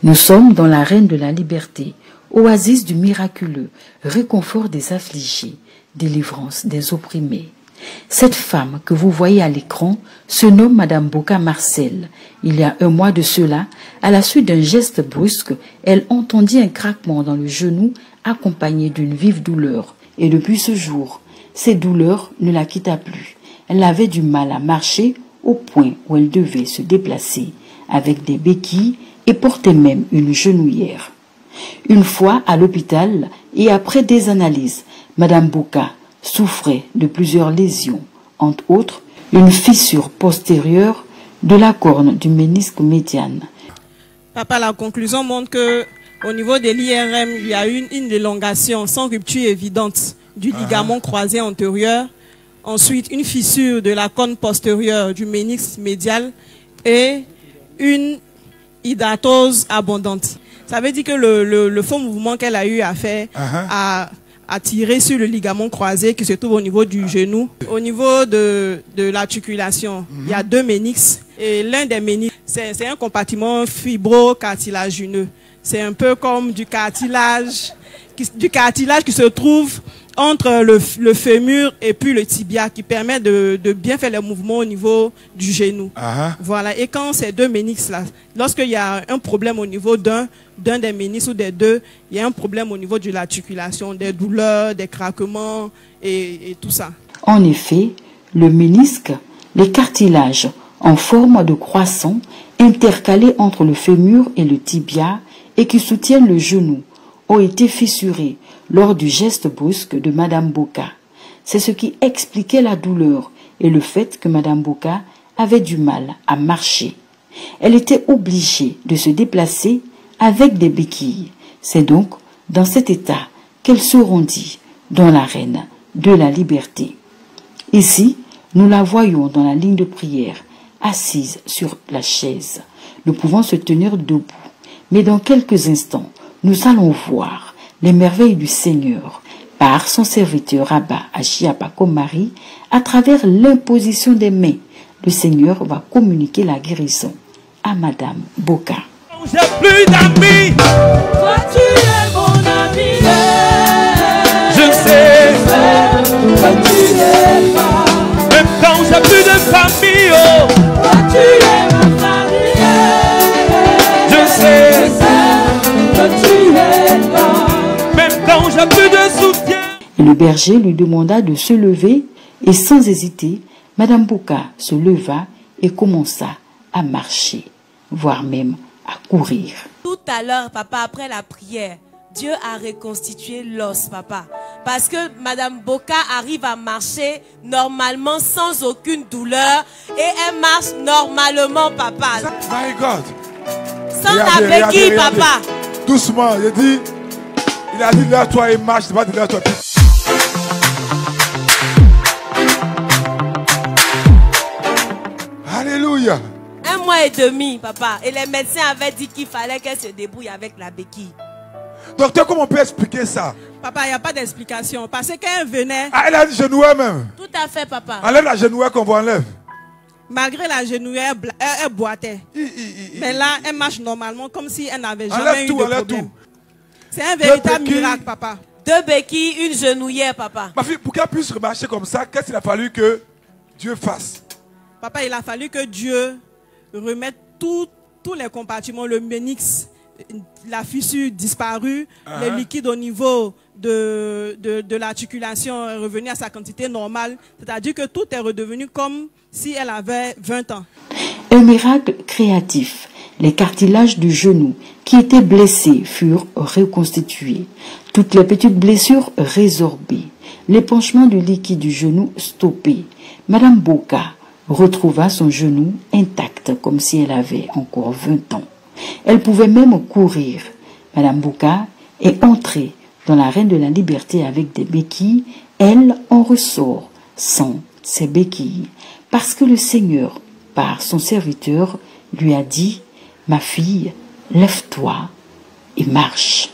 Nous sommes dans l'arène de la liberté, oasis du miraculeux, réconfort des affligés, délivrance des opprimés. Cette femme que vous voyez à l'écran se nomme Madame Boka Marcel. Il y a un mois de cela, à la suite d'un geste brusque, elle entendit un craquement dans le genou accompagné d'une vive douleur. Et depuis ce jour, ces douleurs ne la quitta plus. Elle avait du mal à marcher au point où elle devait se déplacer avec des béquilles et portait même une genouillère. Une fois à l'hôpital et après des analyses, Madame Boka souffrait de plusieurs lésions, entre autres une fissure postérieure de la corne du ménisque médiane. Papa, la conclusion montre que au niveau de l'IRM, il y a une élongation sans rupture évidente du ligament croisé antérieur, ensuite une fissure de la corne postérieure du ménisque médial et une hydratose abondante. Ça veut dire que le faux mouvement qu'elle a eu à faire a tiré sur le ligament croisé qui se trouve au niveau du genou. Au niveau de l'articulation, il y a deux ménisques. Et l'un des ménisques, c'est un compartiment fibro-cartilagineux. C'est un peu comme du cartilage qui se trouve entre le fémur et puis le tibia, qui permet de bien faire les mouvements au niveau du genou. Voilà. Et quand ces deux ménisques-là, lorsqu'il y a un problème au niveau d'un des ménisques ou des deux, il y a un problème au niveau de l'articulation, des douleurs, des craquements et tout ça. En effet, le ménisque, les cartilages en forme de croissant intercalés entre le fémur et le tibia et qui soutiennent le genou, ont été fissurés lors du geste brusque de Madame Boka. C'est ce qui expliquait la douleur et le fait que Madame Boka avait du mal à marcher. Elle était obligée de se déplacer avec des béquilles. C'est donc dans cet état qu'elle se rendit dans l'arène de la liberté. Ici, nous la voyons dans la ligne de prière, assise sur la chaise. Nous pouvons se tenir debout, mais dans quelques instants, nous allons voir les merveilles du Seigneur par son serviteur Abba Achiapako Marie à travers l'imposition des mains. Le Seigneur va communiquer la guérison à Madame Boka. J'ai plus d'amis. Toi tu es mon ami. Je sais. Toi tu es pas. Même quand j'ai plus de famille. Oh. Toi tu es ma famille. Je sais. Toi tu es là. Même quand j'ai plus de soutien. Et le berger lui demanda de se lever et sans hésiter, Madame Boka se leva et commença à marcher, voire même à courir. Tout à l'heure, papa, après la prière, Dieu a reconstitué l'os, papa. Parce que Madame Boka arrive à marcher normalement sans aucune douleur et elle marche normalement, papa. My God. Sans la béquille, papa. Doucement, il a dit lève-toi et marche, c'est pas de lève-toi. Alléluia. 1 mois et demi, papa. Et les médecins avaient dit qu'il fallait qu'elle se débrouille avec la béquille. Docteur, comment on peut expliquer ça? Papa, il n'y a pas d'explication. Parce qu'elle venait... Ah, elle a dit genouillère même. Tout à fait, papa. Enlève la genouillère qu'on va enlève. Malgré la genouillère, elle boitait. Mais là, elle marche normalement comme si elle n'avait jamais enlève eu tout, de enlève problème. tout. C'est un véritable miracle, papa. 2 béquilles, une genouillère, papa. Ma fille, pour qu'elle puisse remarcher comme ça, qu'est-ce qu'il a fallu que Dieu fasse? Papa, il a fallu que Dieu remette tous les compartiments, le ménisque, la fissure disparue, les liquides au niveau de l'articulation est revenu à sa quantité normale. C'est-à-dire que tout est redevenu comme si elle avait 20 ans. Un miracle créatif. Les cartilages du genou qui étaient blessés furent reconstitués. Toutes les petites blessures résorbées. L'épanchement du liquide du genou stoppé. Madame Boka retrouva son genou intact comme si elle avait encore 20 ans. Elle pouvait même courir. Madame Boka est entrée dans l'arène de la liberté avec des béquilles. Elle en ressort sans ses béquilles. Parce que le Seigneur, par son serviteur, lui a dit: ma fille, lève-toi et marche.